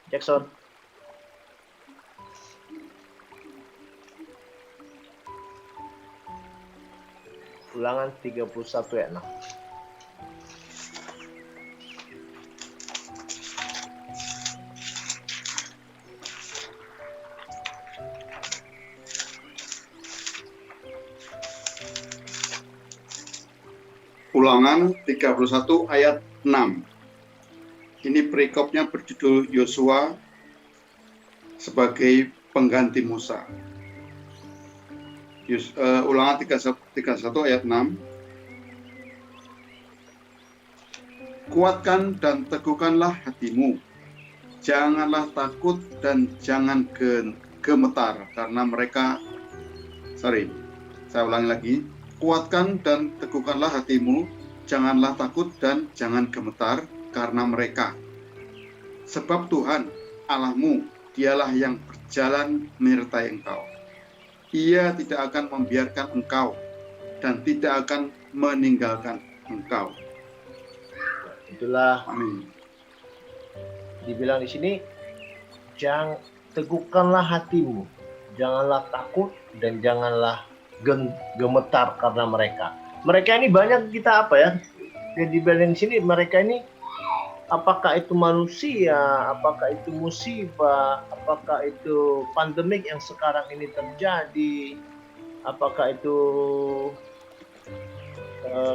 Jackson. Ulangan 31 ayat 6. Ulangan 31 ayat 6. Ini perikopnya berjudul Yosua sebagai pengganti Musa. Ulangan 31 ayat 6. Kuatkan dan teguhkanlah hatimu. Janganlah takut dan jangan gemetar karena mereka. Saya ulangi lagi. Kuatkan dan teguhkanlah hatimu. Janganlah takut dan jangan gemetar karena mereka. Sebab Tuhan Allahmu, dialah yang berjalan menyertai engkau. Ia tidak akan membiarkan engkau dan tidak akan meninggalkan engkau. Itulah Amin. Dibilang di sini, jangan teguhkanlah hatimu, janganlah takut dan janganlah gemetar karena mereka. Mereka ini banyak kita apa ya? Yang dibilang di sini mereka ini apakah itu manusia, apakah itu musibah, apakah itu pandemik yang sekarang ini terjadi, apakah itu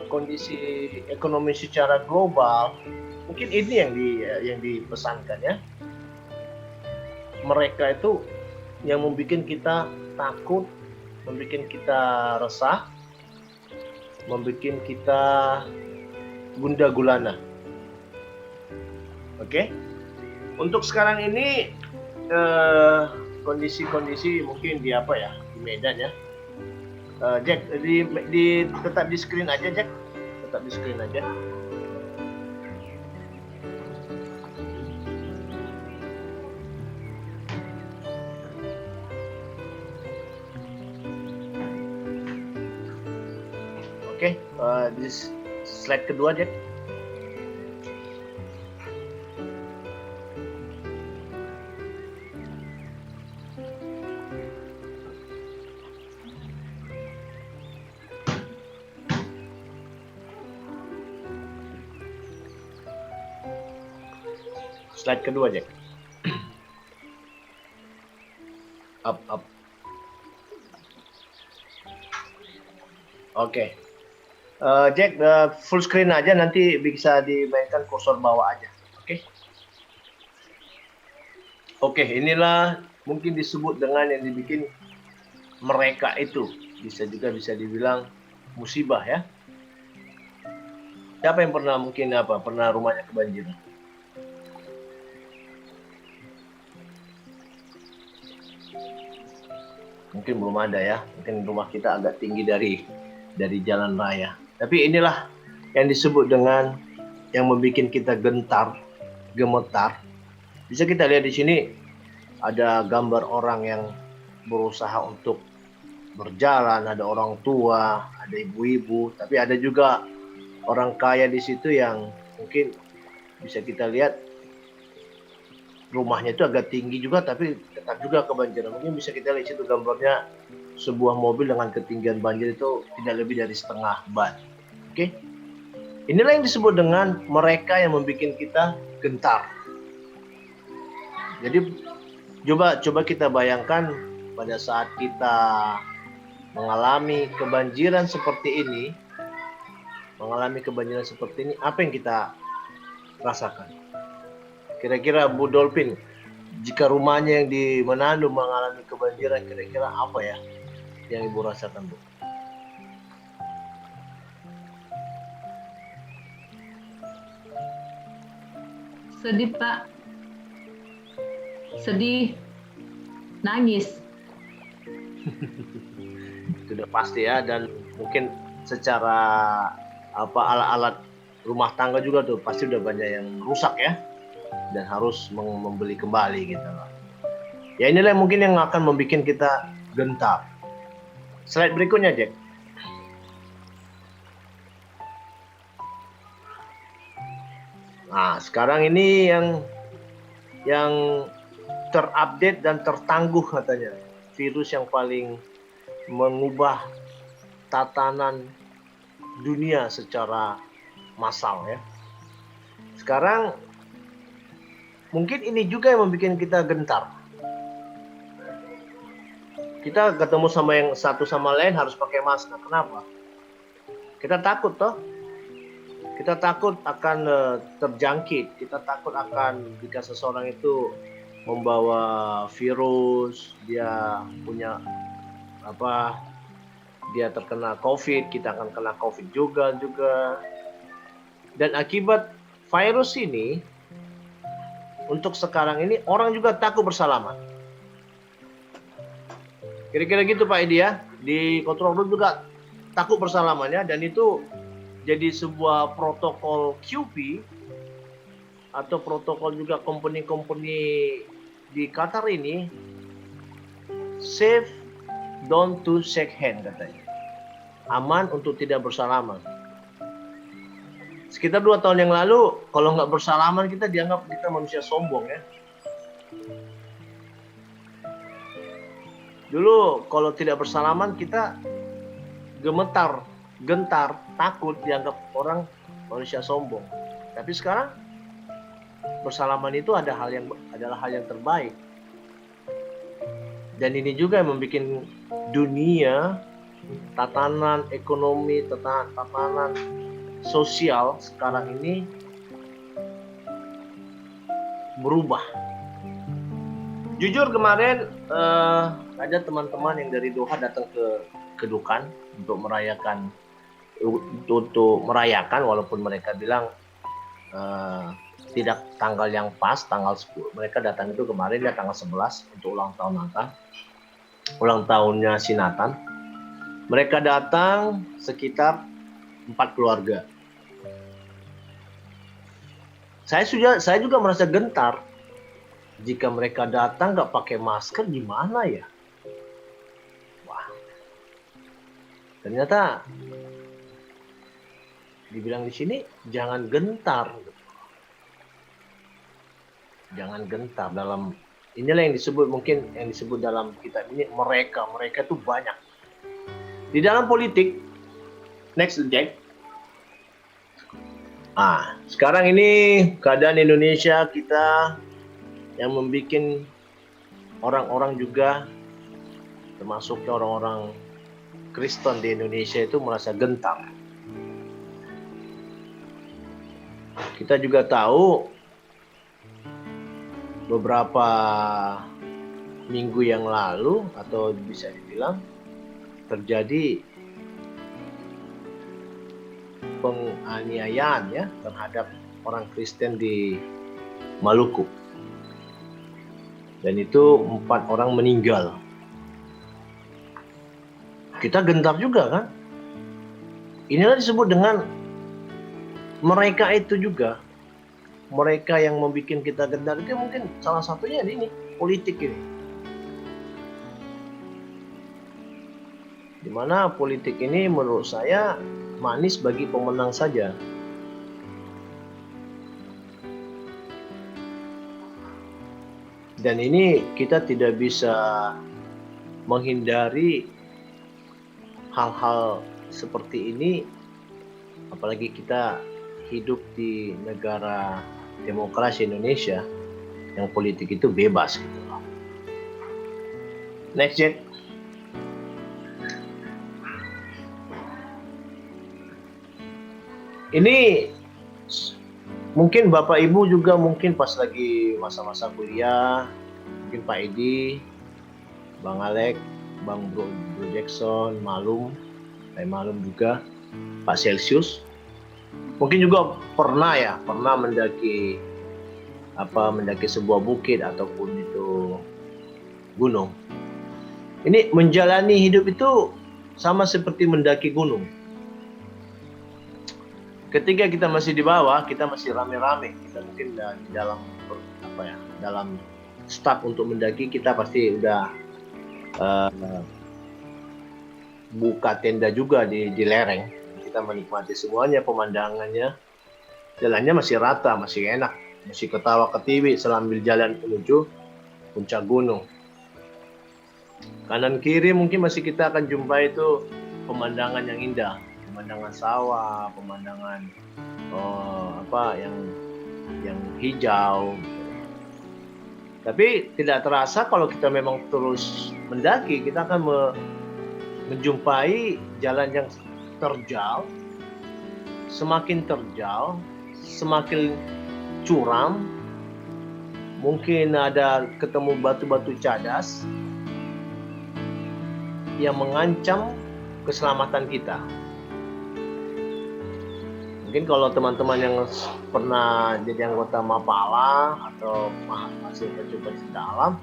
kondisi ekonomi secara global. Mungkin ini yang dipesankan ya. Mereka itu yang membuat kita takut, membuat kita resah, membuat kita gundah gulana. Oke? Untuk sekarang ini kondisi-kondisi mungkin di apa ya, di Medan ya. Jack, tetap di screen aja Jack, tetap di screen aja. Oke, di slide kedua Jack. Slide kedua Jack. Up. Oke. Jack, full screen aja, nanti bisa dimainkan kursor bawah aja. Oke, inilah mungkin disebut dengan yang dibikin mereka itu. Bisa dibilang musibah ya. Siapa yang pernah pernah rumahnya kebanjiran? Mungkin belum ada ya. Mungkin rumah kita agak tinggi dari jalan raya. Tapi inilah yang disebut dengan yang membuat kita gentar, gemetar. Bisa kita lihat di sini ada gambar orang yang berusaha untuk berjalan, ada orang tua, ada ibu-ibu, tapi ada juga orang kaya di situ yang mungkin bisa kita lihat rumahnya itu agak tinggi juga, tapi tetap juga kebanjiran. Mungkin bisa kita lihat itu gambarnya sebuah mobil dengan ketinggian banjir itu tidak lebih dari setengah ban. Oke, inilah yang disebut dengan mereka yang membuat kita gentar. Jadi coba kita bayangkan pada saat kita mengalami kebanjiran seperti ini, apa yang kita rasakan? Kira-kira Bu Dolphin, jika rumahnya yang di Manado mengalami kebanjiran, kira-kira apa ya yang Ibu rasakan, Bu? Sedih, Pak. Sedih. Nangis. Sudah pasti ya, dan mungkin secara alat-alat rumah tangga juga tuh pasti udah banyak yang rusak ya, dan harus membeli kembali gitu loh. Ya inilah mungkin yang akan membuat kita gentar. Slide berikutnya Jack. Nah sekarang ini yang yang terupdate dan tertangguh katanya. Virus yang paling mengubah tatanan dunia secara massal ya. Sekarang mungkin ini juga yang membuat kita gentar. Kita ketemu sama yang satu sama lain harus pakai masker. Kenapa? Kita takut toh. Kita takut akan terjangkit. Kita takut akan jika seseorang itu membawa virus, dia punya dia terkena COVID, kita akan kena COVID juga. Dan akibat virus ini, untuk sekarang ini orang juga takut bersalaman. Kira-kira gitu Pak Edi ya. Di control room juga takut bersalamannya, dan itu jadi sebuah protokol QP atau protokol juga company-company di Qatar ini, safe don't to shake hand katanya. Aman untuk tidak bersalaman. Sekitar 2 tahun yang lalu, kalau nggak bersalaman kita dianggap kita manusia sombong ya. Dulu kalau tidak bersalaman kita gemetar, gentar, takut, dianggap orang manusia sombong. Tapi sekarang bersalaman itu adalah hal yang terbaik. Dan ini juga yang membuat dunia, tatanan ekonomi, tatanan sosial sekarang ini berubah. Jujur kemarin ada teman-teman yang dari Doha datang ke Kedukan untuk merayakan walaupun mereka bilang tidak tanggal yang pas, tanggal 10. Mereka datang itu kemarin ya tanggal 11 untuk ulang tahunnya si Nathan. Mereka datang sekitar 4 keluarga. Saya juga merasa gentar. Jika mereka datang nggak pakai masker, gimana ya? Wah, ternyata dibilang di sini jangan gentar. Jangan gentar dalam inilah yang disebut dalam kitab ini mereka itu banyak. Di dalam politik, next Jack. Sekarang ini keadaan Indonesia kita yang membuat orang-orang juga, termasuk orang-orang Kristen di Indonesia itu merasa gentar. Kita juga tahu beberapa minggu yang lalu atau bisa dibilang terjadi penganiayaan ya terhadap orang Kristen di Maluku. Dan itu 4 orang meninggal. Kita gentar juga kan? Inilah disebut dengan mereka itu juga. Mereka yang membuat kita gentar itu mungkin salah satunya ini, politik ini. Dimana politik ini menurut saya manis bagi pemenang saja. Dan ini kita tidak bisa menghindari hal-hal seperti ini, apalagi kita hidup di negara demokrasi Indonesia yang politik itu bebas gitu. Next Jet. Ini mungkin Bapak Ibu juga mungkin pas lagi masa-masa kuliah, mungkin Pak Edi, Bang Alek, Bang Bro Jackson, Malum juga, Pak Celsius, mungkin juga pernah mendaki sebuah bukit ataupun itu gunung. Ini menjalani hidup itu sama seperti mendaki gunung. Ketika kita masih di bawah, kita masih rame-rame, kita mungkin di dalam start untuk mendaki, kita pasti udah buka tenda juga di lereng. Kita menikmati semuanya, pemandangannya, jalannya masih rata, masih enak. masih ketawa ketiwi sambil jalan menuju puncak gunung. Kanan kiri mungkin masih kita akan jumpai itu pemandangan yang indah, pemandangan sawah, pemandangan yang hijau. Tapi tidak terasa kalau kita memang terus mendaki, kita akan menjumpai jalan yang terjal, semakin terjal, semakin curam, mungkin ada ketemu batu-batu cadas yang mengancam keselamatan kita. Mungkin kalau teman-teman yang pernah jadi anggota Mapala atau masih pencipta alam,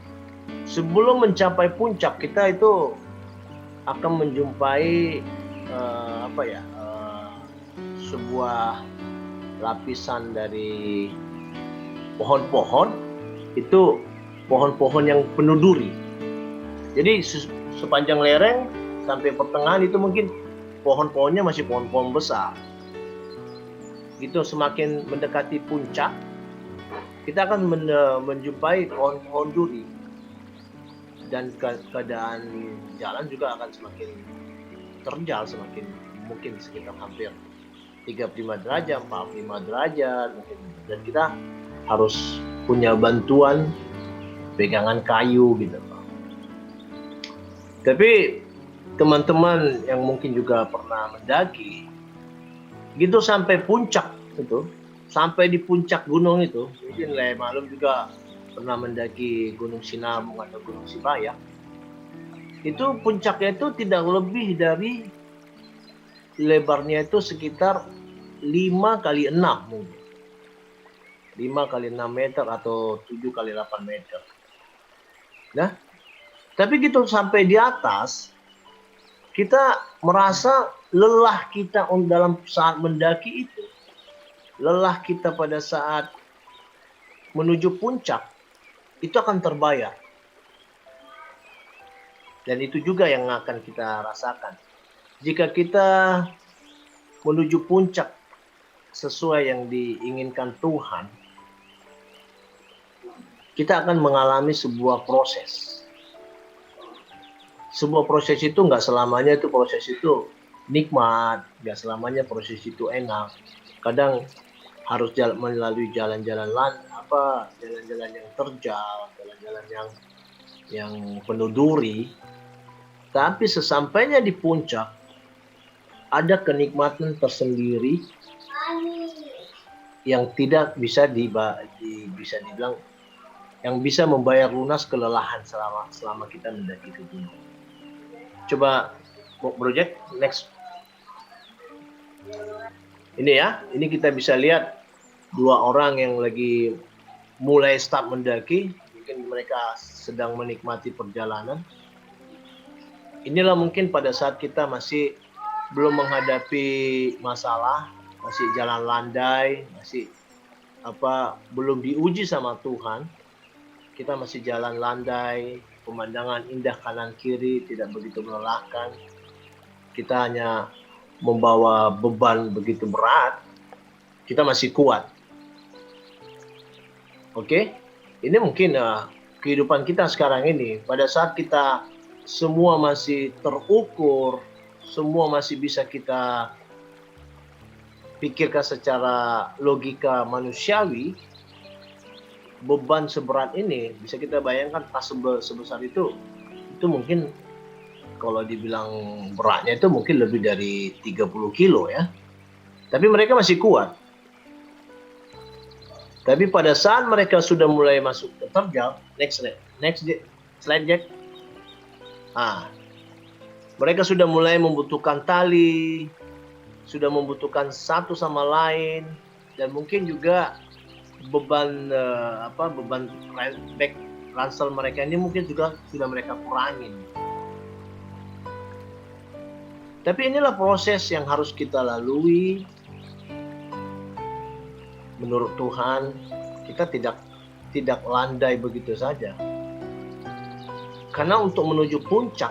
sebelum mencapai puncak kita itu akan menjumpai sebuah lapisan dari pohon-pohon, itu pohon-pohon yang penuh duri. Jadi sepanjang lereng sampai pertengahan itu mungkin pohon-pohonnya masih pohon-pohon besar. Gitu, semakin mendekati puncak, kita akan menjumpai pohon-pohon duri. Dan keadaan jalan juga akan semakin terjal, semakin mungkin sekitar hampir 35 derajat, 45 derajat mungkin. Dan kita harus punya bantuan pegangan kayu gitu. Tapi teman-teman yang mungkin juga pernah mendaki, gitu sampai puncak itu, sampai di puncak gunung itu, mungkin malum juga pernah mendaki Gunung Sinabung atau Gunung Sibayak. Itu puncaknya itu tidak lebih dari lebarnya itu sekitar 5 kali 6 mungkin. 5 kali 6 meter atau 7 kali 8 meter. Nah, tapi gitu sampai di atas, kita merasa lelah kita dalam saat mendaki itu. Lelah kita pada saat menuju puncak, itu akan terbayar. Dan itu juga yang akan kita rasakan. Jika kita menuju puncak sesuai yang diinginkan Tuhan, kita akan mengalami sebuah proses. Sebuah proses itu nggak selamanya itu proses itu nikmat, nggak selamanya proses itu enak. Kadang harus melalui jalan-jalan yang terjal, jalan-jalan yang penuh duri. Tapi sesampainya di puncak, ada kenikmatan tersendiri yang tidak bisa bisa dibilang, yang bisa membayar lunas kelelahan selama kita mendaki ke gunung. Coba project next. Ini ya, ini kita bisa lihat 2 orang yang lagi mulai start mendaki, mungkin mereka sedang menikmati perjalanan. Inilah mungkin pada saat kita masih belum menghadapi masalah, masih jalan landai, masih belum diuji sama Tuhan. Kita masih jalan landai, pemandangan indah kanan kiri, tidak begitu melelahkan. Kita hanya membawa beban begitu berat, kita masih kuat. Oke? Ini mungkin kehidupan kita sekarang ini, pada saat kita semua masih terukur, semua masih bisa kita pikirkan secara logika manusiawi, beban seberat ini bisa kita bayangkan tas sebesar itu mungkin kalau dibilang beratnya itu mungkin lebih dari 30 kilo ya. Tapi mereka masih kuat. Tapi pada saat mereka sudah mulai masuk ke terjal, next slide Jack. Mereka sudah mulai membutuhkan tali, sudah membutuhkan satu sama lain, dan mungkin juga beban back ransel mereka ini mungkin juga sudah mereka kurangin. Tapi inilah proses yang harus kita lalui. Menurut Tuhan, kita tidak landai begitu saja. Karena untuk menuju puncak,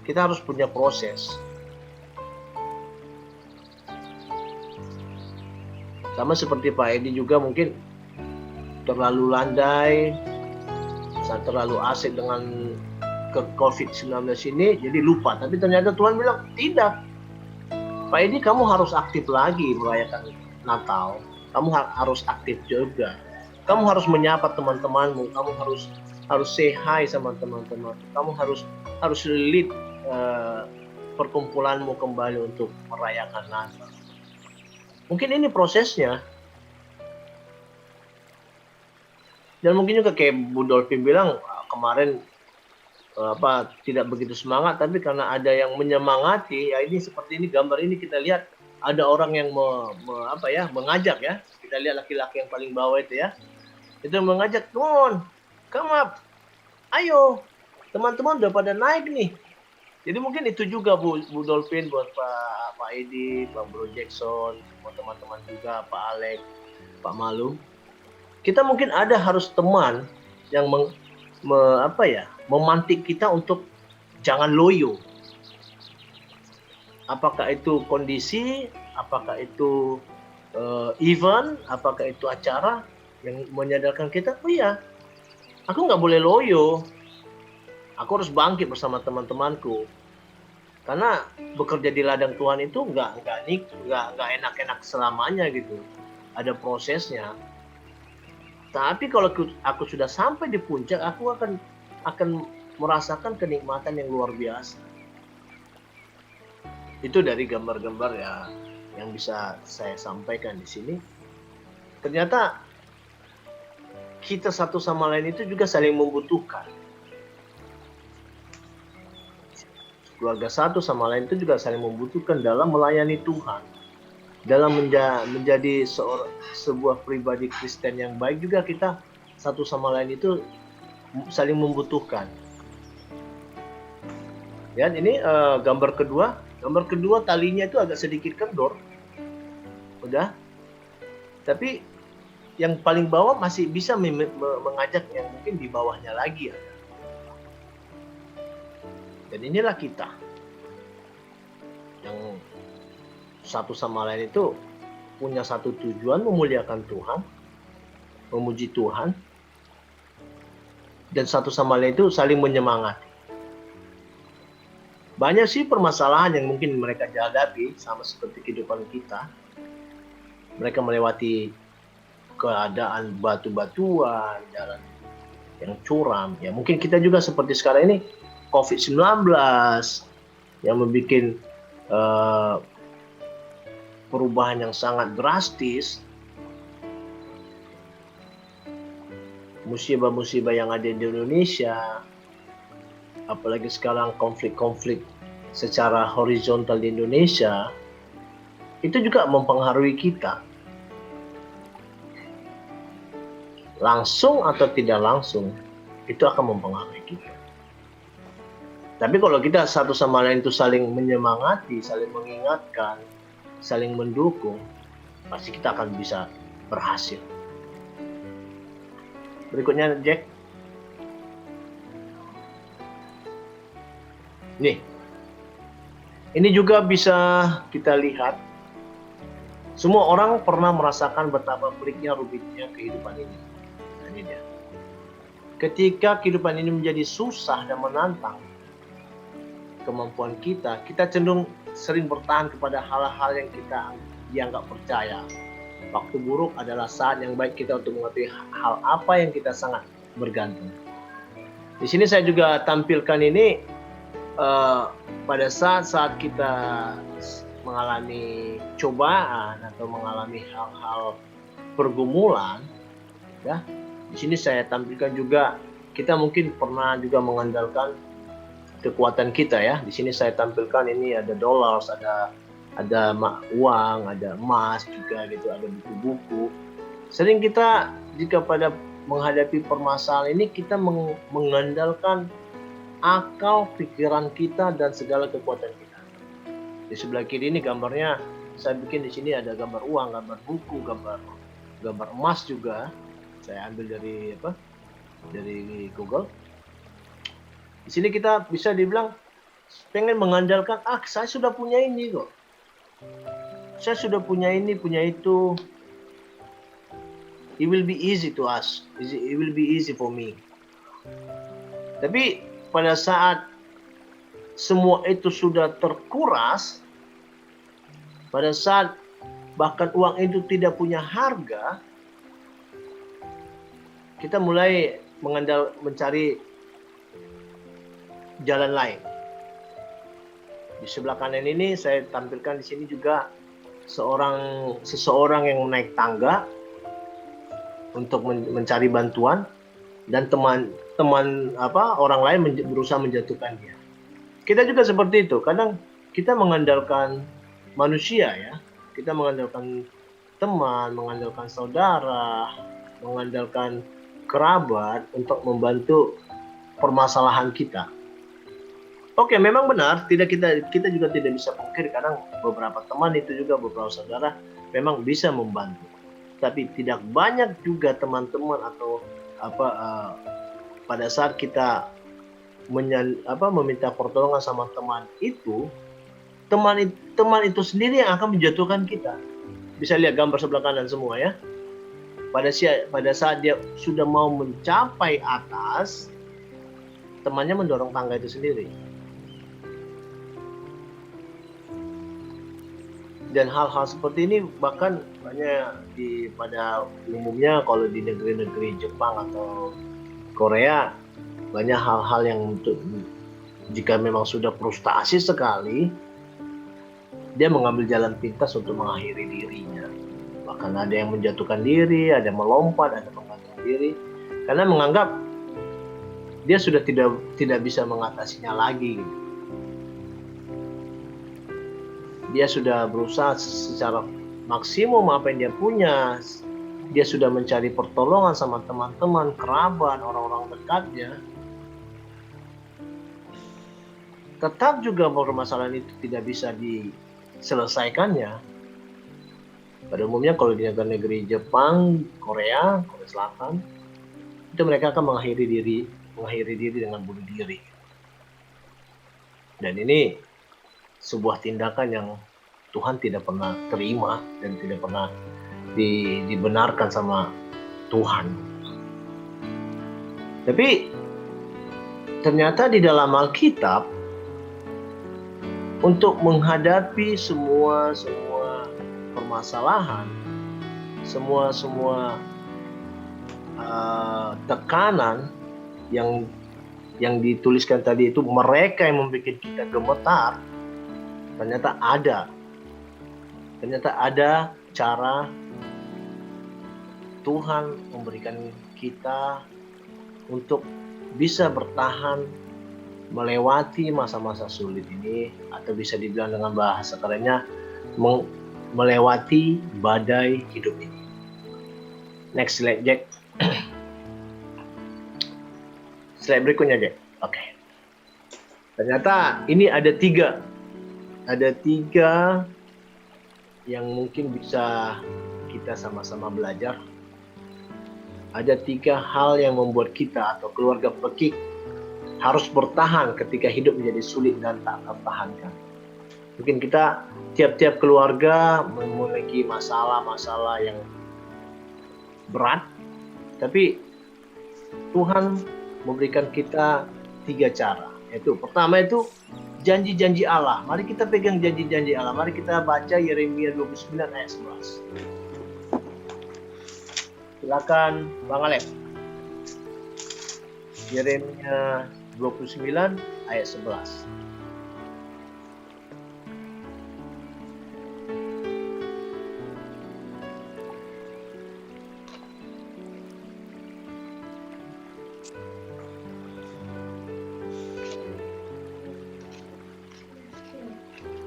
kita harus punya proses. Sama seperti Pak Edi juga mungkin terlalu landai, saya terlalu asik dengan ke COVID-19 ini, jadi lupa. Tapi ternyata Tuhan bilang, tidak. Pak Edi, kamu harus aktif lagi merayakan Natal. Kamu harus aktif juga. Kamu harus menyapa teman-temanmu. Kamu harus say hi sama teman-teman. Kamu harus lead perkumpulanmu kembali untuk merayakan Natal. Mungkin ini prosesnya. Dan mungkin juga kayak Bu Dolphin bilang kemarin tidak begitu semangat, tapi karena ada yang menyemangati, ya ini seperti ini gambar ini kita lihat ada orang yang mengajak ya. Kita lihat laki-laki yang paling bawah itu ya. Itu mengajak, "Come on, come up. Ayo, teman-teman udah pada naik nih." Jadi mungkin itu juga Bu Dolphin buat Pak Edi, Pak Bro Jackson, buat teman-teman juga, Pak Alex, Pak Malu. Kita mungkin harus teman yang memantik kita untuk jangan loyo. Apakah itu kondisi, apakah itu event, apakah itu acara yang menyadarkan kita, oh iya, aku nggak boleh loyo. Aku harus bangkit bersama teman-temanku. Karena bekerja di ladang Tuhan itu nggak enak-enak selamanya gitu. Ada prosesnya. Tapi kalau aku sudah sampai di puncak, aku akan merasakan kenikmatan yang luar biasa. Itu dari gambar-gambar ya yang bisa saya sampaikan di sini. Ternyata kita satu sama lain itu juga saling membutuhkan. Keluarga satu sama lain itu juga saling membutuhkan dalam melayani Tuhan. Dalam menjadi sebuah pribadi Kristen yang baik juga kita satu sama lain itu saling membutuhkan. Ya, ini gambar kedua. Gambar kedua talinya itu agak sedikit kendor. Udah. Tapi yang paling bawah masih bisa mengajak yang mungkin di bawahnya lagi ada. Dan inilah kita yang satu sama lain itu punya satu tujuan, memuliakan Tuhan, memuji Tuhan, dan satu sama lain itu saling menyemangati. Banyak sih permasalahan yang mungkin mereka hadapi sama seperti kehidupan kita. Mereka melewati keadaan batu-batuan, jalan yang curam. Ya mungkin kita juga seperti sekarang ini COVID-19 yang membuat perubahan yang sangat drastis, musibah-musibah yang ada di Indonesia, apalagi sekarang konflik-konflik secara horizontal di Indonesia, itu juga mempengaruhi kita. Langsung atau tidak langsung, itu akan mempengaruhi kita. Tapi kalau kita satu sama lain itu saling menyemangati, saling mengingatkan, saling mendukung, pasti kita akan bisa berhasil. Berikutnya, Jack. Nih, ini juga bisa kita lihat. Semua orang pernah merasakan betapa peliknya rumitnya kehidupan ini. Nah, ini dia. Ketika kehidupan ini menjadi susah dan menantang, kemampuan kita cenderung sering bertahan kepada hal-hal yang kita dianggap percaya. Waktu buruk adalah saat yang baik kita untuk mengetahui hal apa yang kita sangat bergantung. Di sini saya juga tampilkan ini pada saat kita mengalami cobaan atau mengalami hal-hal pergumulan, ya. Di sini saya tampilkan juga kita mungkin pernah juga mengandalkan kekuatan kita ya. Di sini saya tampilkan ini ada dolar, ada uang, ada emas juga gitu, ada buku-buku. Sering kita jika pada menghadapi permasalahan ini kita mengandalkan akal, pikiran kita dan segala kekuatan kita. Di sebelah kiri ini gambarnya saya bikin di sini ada gambar uang, gambar buku, gambar emas juga. Saya ambil dari Google. Di sini kita bisa dibilang pengen mengandalkan, saya sudah punya ini kok. Saya sudah punya ini, punya itu. it will be easy to us. It will be easy for me. Tapi pada saat semua itu sudah terkuras, pada saat bahkan uang itu tidak punya harga, kita mulai mencari jalan lain. Di sebelah kanan ini saya tampilkan di sini juga seseorang yang naik tangga untuk mencari bantuan, dan teman orang lain berusaha menjatuhkan dia. Kita juga seperti itu. Kadang kita mengandalkan manusia ya. Kita mengandalkan teman, mengandalkan saudara, mengandalkan kerabat untuk membantu permasalahan kita. Oke, memang benar, kita juga tidak bisa pungkiri kadang beberapa teman itu juga, beberapa saudara memang bisa membantu. Tapi tidak banyak juga teman-teman atau pada saat kita meminta pertolongan sama teman itu sendiri yang akan menjatuhkan kita. Bisa lihat gambar sebelah kanan semua ya. Pada saat dia sudah mau mencapai atas, temannya mendorong tangga itu sendiri. Dan hal-hal seperti ini bahkan banyak pada umumnya kalau di negeri-negeri Jepang atau Korea, banyak hal-hal yang jika memang sudah frustasi sekali, dia mengambil jalan pintas untuk mengakhiri dirinya. Bahkan ada yang menjatuhkan diri, ada yang melompat, ada menggantung diri, karena menganggap dia sudah tidak bisa mengatasinya lagi. Dia sudah berusaha secara maksimum apa yang dia punya. Dia sudah mencari pertolongan sama teman-teman, kerabat, orang-orang dekatnya. Tetap juga permasalahan itu tidak bisa diselesaikannya. Pada umumnya kalau di negeri Jepang, Korea Selatan, itu mereka akan mengakhiri diri dengan bunuh diri. Dan ini sebuah tindakan yang Tuhan tidak pernah terima dan tidak pernah dibenarkan sama Tuhan. Tapi ternyata di dalam Alkitab, untuk menghadapi semua permasalahan, semua tekanan yang dituliskan tadi itu, mereka yang membuat kita gemetar, ternyata ada cara Tuhan memberikan kita untuk bisa bertahan melewati masa-masa sulit ini, atau bisa dibilang dengan bahasa kerennya melewati badai hidup ini. Next slide, Jack. Slide berikutnya, Jack. Oke. Ternyata ini ada tiga yang mungkin bisa kita sama-sama belajar. Ada 3 hal yang membuat kita atau keluarga Pekik harus bertahan ketika hidup menjadi sulit dan tak tertahankan. Mungkin kita tiap-tiap keluarga memiliki masalah-masalah yang berat, tapi Tuhan memberikan kita 3 cara. Yaitu pertama itu janji-janji Allah. Mari kita pegang janji-janji Allah. Mari kita baca Yeremia 29 ayat 11. Silakan Bang Alek. Yeremia 29 ayat 11.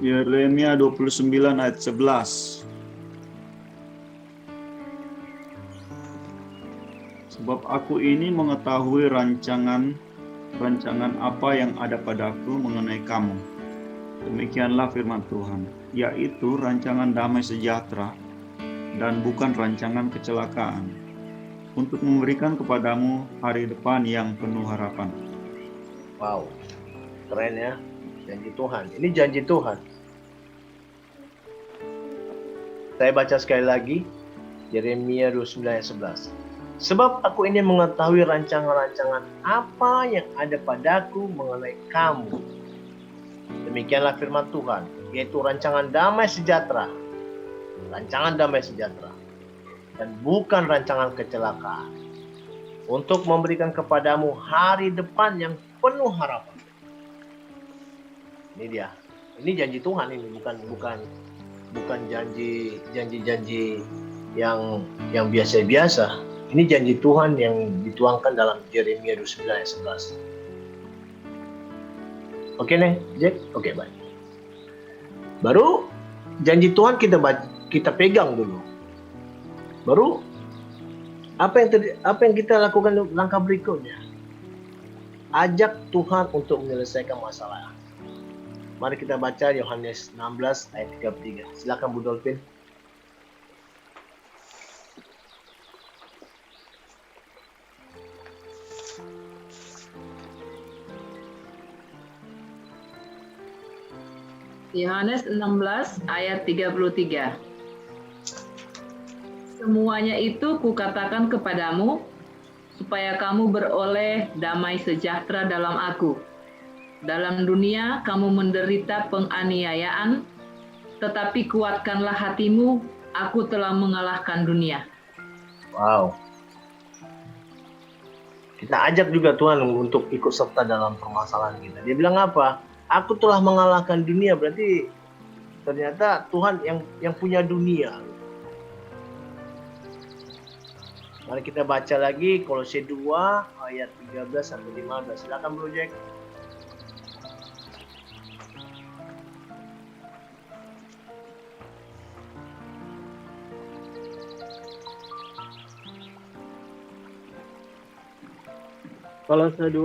Yeremia 29 ayat 11. Sebab aku ini mengetahui rancangan apa yang ada padaku mengenai kamu. Demikianlah firman Tuhan, yaitu rancangan damai sejahtera dan bukan rancangan kecelakaan, untuk memberikan kepadamu hari depan yang penuh harapan. Wow, keren ya. Janji Tuhan. Ini janji Tuhan. Saya baca sekali lagi. Yeremia 29 ayat 11. Sebab aku ini mengetahui rancangan-rancangan apa yang ada padaku mengenai kamu. Demikianlah firman Tuhan, yaitu rancangan damai sejahtera. Rancangan damai sejahtera. Dan bukan rancangan kecelakaan. Untuk memberikan kepadamu hari depan yang penuh harapan. Ini dia. Ini janji Tuhan ini, bukan janji yang biasa-biasa. Ini janji Tuhan yang dituangkan dalam Yeremia 29 ayat 11. Oke nih, Jack? Oke, baik. Baru janji Tuhan kita pegang dulu. Baru apa yang kita lakukan langkah berikutnya? Ajak Tuhan untuk menyelesaikan masalah. Mari kita baca Yohanes 16 ayat 33. Silakan Bu Dolphin. Yohanes 16 ayat 33. Semuanya itu kukatakan kepadamu, supaya kamu beroleh damai sejahtera dalam aku. Dalam dunia kamu menderita penganiayaan, tetapi kuatkanlah hatimu, aku telah mengalahkan dunia. Wow. Kita ajak juga Tuhan untuk ikut serta dalam permasalahan kita. Dia bilang apa? Aku telah mengalahkan dunia, berarti ternyata Tuhan yang punya dunia. Mari kita baca lagi Kolose 2 ayat 13 sampai 15. Silakan Bro Jack. Kolose 2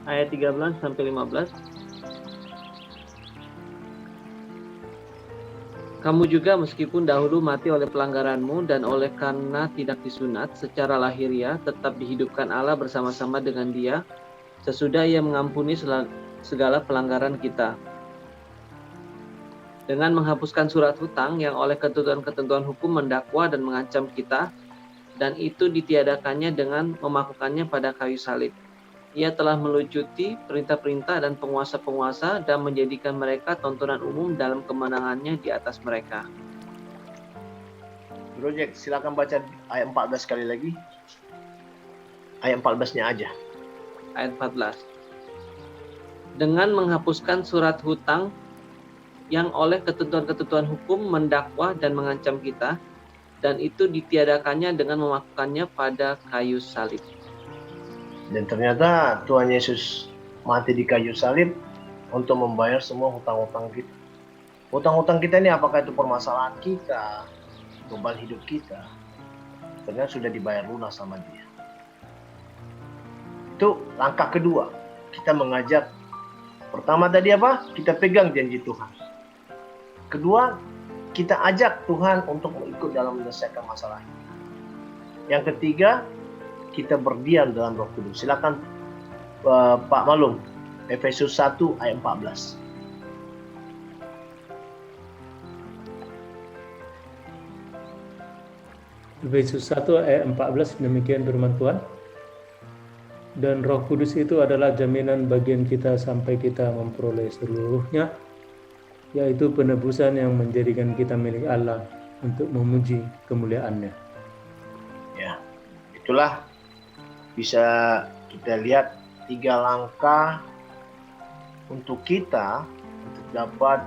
ayat 13 sampai 15. Kamu juga meskipun dahulu mati oleh pelanggaranmu dan oleh karena tidak disunat secara lahiriah, tetap dihidupkan Allah bersama-sama dengan Dia sesudah Ia mengampuni segala pelanggaran kita. Dengan menghapuskan surat hutang yang oleh ketentuan-ketentuan hukum mendakwa dan mengancam kita, dan itu ditiadakannya dengan memakukannya pada kayu salib. Ia telah melucuti perintah-perintah dan penguasa-penguasa dan menjadikan mereka tontonan umum dalam kemenangannya di atas mereka. Bro Jack, silakan baca ayat 14 sekali lagi. Ayat 14-nya aja. Ayat 14. Dengan menghapuskan surat hutang yang oleh ketentuan-ketentuan hukum mendakwa dan mengancam kita, dan itu ditiadakannya dengan memakukannya pada kayu salib. Dan ternyata Tuhan Yesus mati di kayu salib untuk membayar semua hutang-hutang kita. Hutang-hutang kita ini apakah itu permasalahan kita, beban hidup kita, ternyata sudah dibayar lunas sama Dia. Itu langkah kedua. Kita mengajak. Pertama tadi apa? Kita pegang janji Tuhan. Kedua, kita ajak Tuhan untuk ikut dalam menyelesaikan masalah ini. Yang ketiga, kita berdiam dalam Roh Kudus. Silakan Pak Malum, Efesus 1 ayat 14. Efesus 1 ayat 14, demikian firman Tuhan. Dan Roh Kudus itu adalah jaminan bagian kita sampai kita memperoleh seluruhnya, yaitu penebusan yang menjadikan kita milik Allah untuk memuji kemuliaan-Nya. Ya, itulah bisa kita lihat 3 langkah untuk kita untuk dapat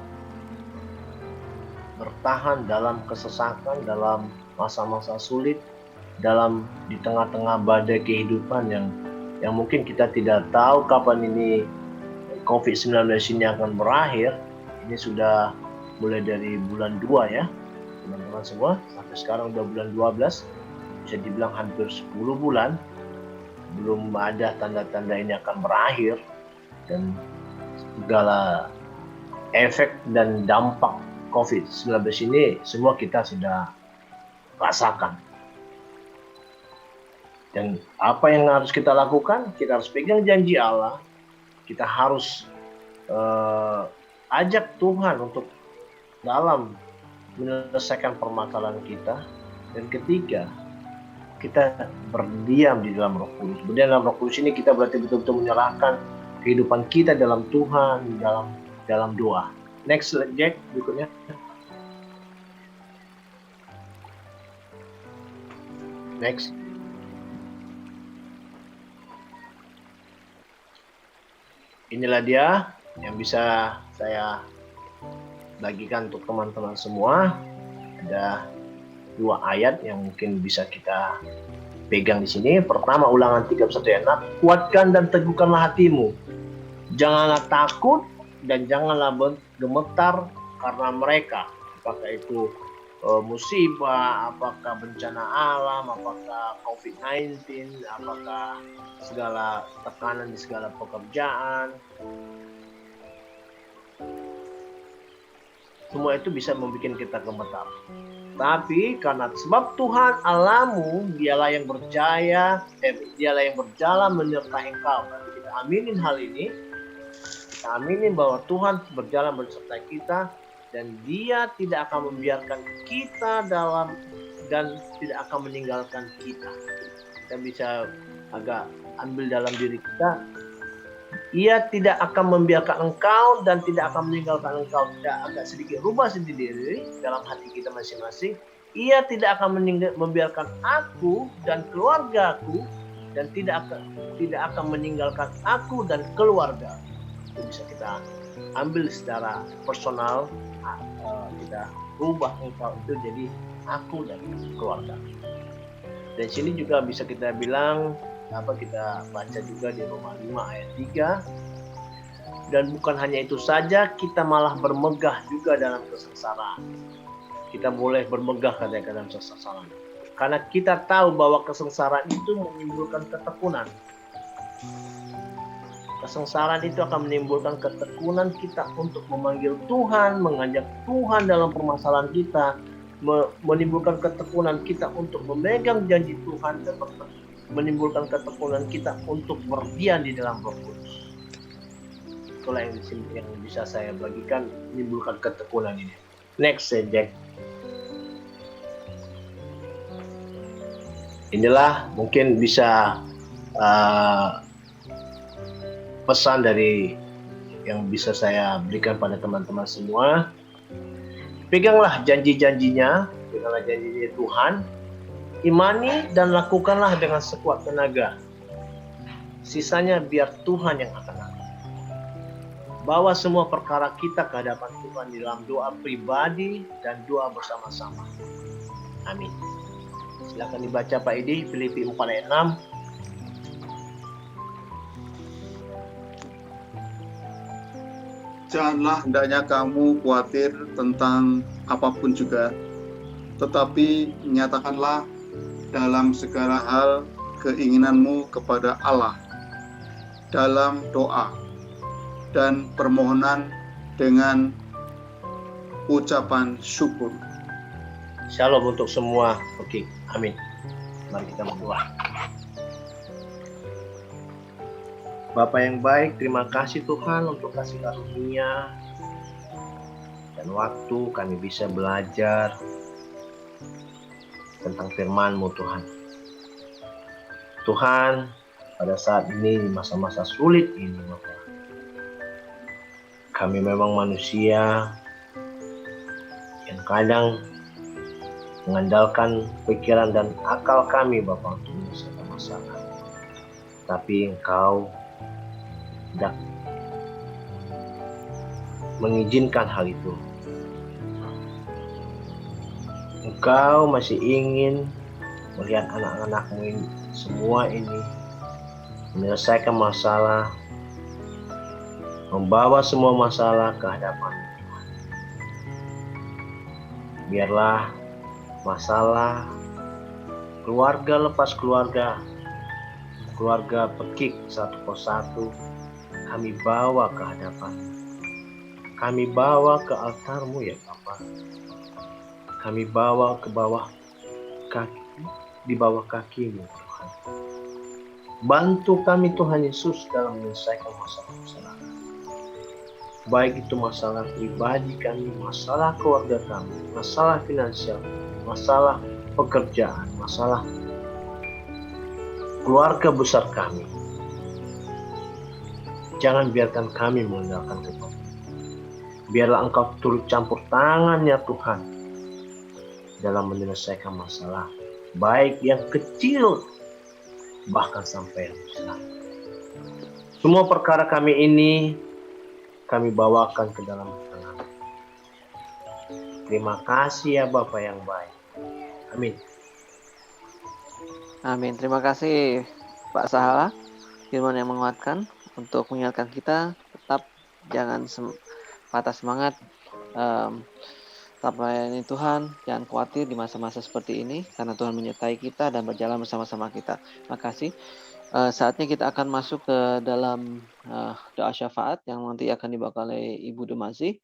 bertahan dalam kesesakan, dalam masa-masa sulit, di tengah-tengah badai kehidupan yang mungkin kita tidak tahu kapan ini COVID-19 ini akan berakhir. Ini sudah mulai dari bulan 2 ya, teman-teman semua, sampai sekarang udah bulan 12, bisa dibilang hampir 10 bulan. Belum ada tanda-tanda ini akan berakhir, dan segala efek dan dampak COVID-19 ini semua kita sudah rasakan. Dan apa yang harus kita lakukan? Kita harus pegang janji Allah. Kita harus ajak Tuhan untuk dalam menyelesaikan permasalahan kita. Dan ketiga, kita berdiam di dalam Roh Kudus. Berdiam dalam Roh Kudus ini kita berarti betul-betul menyerahkan kehidupan kita dalam Tuhan, dalam doa. Next, Jack, berikutnya. Next. Inilah dia yang bisa saya bagikan untuk teman-teman semua. Ada 2 ayat yang mungkin bisa kita pegang di sini. Pertama, Ulangan 31 ayat 6, kuatkan dan teguhkanlah hatimu. Janganlah takut dan janganlah gemetar karena mereka. Apakah itu musibah, apakah bencana alam, apakah COVID-19, apakah segala tekanan di segala pekerjaan. Semua itu bisa membuat kita gemetar. Tapi karena sebab Tuhan Allahmu, dialah yang berjalan menyertai engkau. Nanti kita aminin hal ini. Kita aminin bahwa Tuhan berjalan beserta kita dan Dia tidak akan membiarkan kita dan tidak akan meninggalkan kita. Kita bisa agak ambil dalam diri kita. Ia tidak akan membiarkan engkau dan tidak akan meninggalkan engkau. Tidak agak sedikit rubah sendiri dalam hati kita masing-masing. Ia tidak akan membiarkan aku dan keluargaku dan tidak akan meninggalkan aku dan keluarga. Itu bisa kita ambil secara personal. Kita rubah engkau itu jadi aku dan keluarga. Dan sini juga bisa kita bilang kita baca juga di Roma 5 ayat 3. Dan bukan hanya itu saja, kita malah bermegah juga dalam kesengsaraan. Kita boleh bermegah kadang-kadang dalam kesengsaraan. Karena kita tahu bahwa kesengsaraan itu menimbulkan ketekunan. Kesengsaraan itu akan menimbulkan ketekunan kita untuk memanggil Tuhan, mengajak Tuhan dalam permasalahan kita, menimbulkan ketekunan kita untuk memegang janji Tuhan, dan menimbulkan ketekunan kita untuk berdiam di dalam Roh Kudus. Itulah yang bisa saya bagikan, menimbulkan ketekunan ini. Next, Jack. Inilah mungkin bisa pesan dari yang bisa saya berikan pada teman-teman semua. Peganglah janji-janjinya, peganglah janji Tuhan. Imani dan lakukanlah dengan sekuat tenaga. Sisanya biar Tuhan yang akan lakukan. Bawa semua perkara kita ke hadapan Tuhan di dalam doa pribadi dan doa bersama-sama. Amin. Silakan dibaca Pak Edi, Filipi 4 ayat 6. Janganlah hendaknya kamu khawatir tentang apapun juga, tetapi nyatakanlah dalam segala hal keinginanmu kepada Allah dalam doa dan permohonan dengan ucapan syukur. Shalom untuk semua. Oke, amin. Mari kita berdoa. Bapa yang baik, terima kasih Tuhan untuk kasih karunia dan waktu kami bisa belajar tentang firman-Mu Tuhan. Tuhan, pada saat ini, di masa-masa sulit ini, Bapa, kami memang manusia yang kadang mengandalkan pikiran dan akal kami, Bapa, untuk menyelesaikan masalah. Tapi Engkau tidak mengizinkan hal itu. Engkau masih ingin melihat anak-anak-Mu ini, semua ini menyelesaikan masalah, membawa semua masalah ke hadapan Tuhan. Biarlah masalah keluarga lepas keluarga, keluarga pekik satu persatu, kami bawa ke hadapan. Kami bawa ke altar-Mu ya Bapa. Kami bawa ke bawah kaki, di bawah kaki-Mu Tuhan. Bantu kami Tuhan Yesus dalam menyelesaikan masalah-masalah. Baik itu masalah pribadi kami, masalah keluarga kami, masalah finansial, masalah pekerjaan, masalah keluarga besar kami. Jangan biarkan kami mengandalkan Engkau. Biarlah Engkau turut campur tangan ya Tuhan dalam menyelesaikan masalah, baik yang kecil bahkan sampai yang besar. Semua perkara kami ini kami bawakan ke dalam tangan. Terima kasih ya Bapa yang baik. Amin. Amin. Terima kasih Pak Sahala, firman yang menguatkan untuk mengingatkan kita tetap jangan patah semangat, tetap melayani Tuhan, jangan khawatir di masa-masa seperti ini karena Tuhan menyertai kita dan berjalan bersama-sama kita. Terima kasih. Saatnya kita akan masuk ke dalam doa syafaat yang nanti akan dibawa oleh Ibu Dumasi.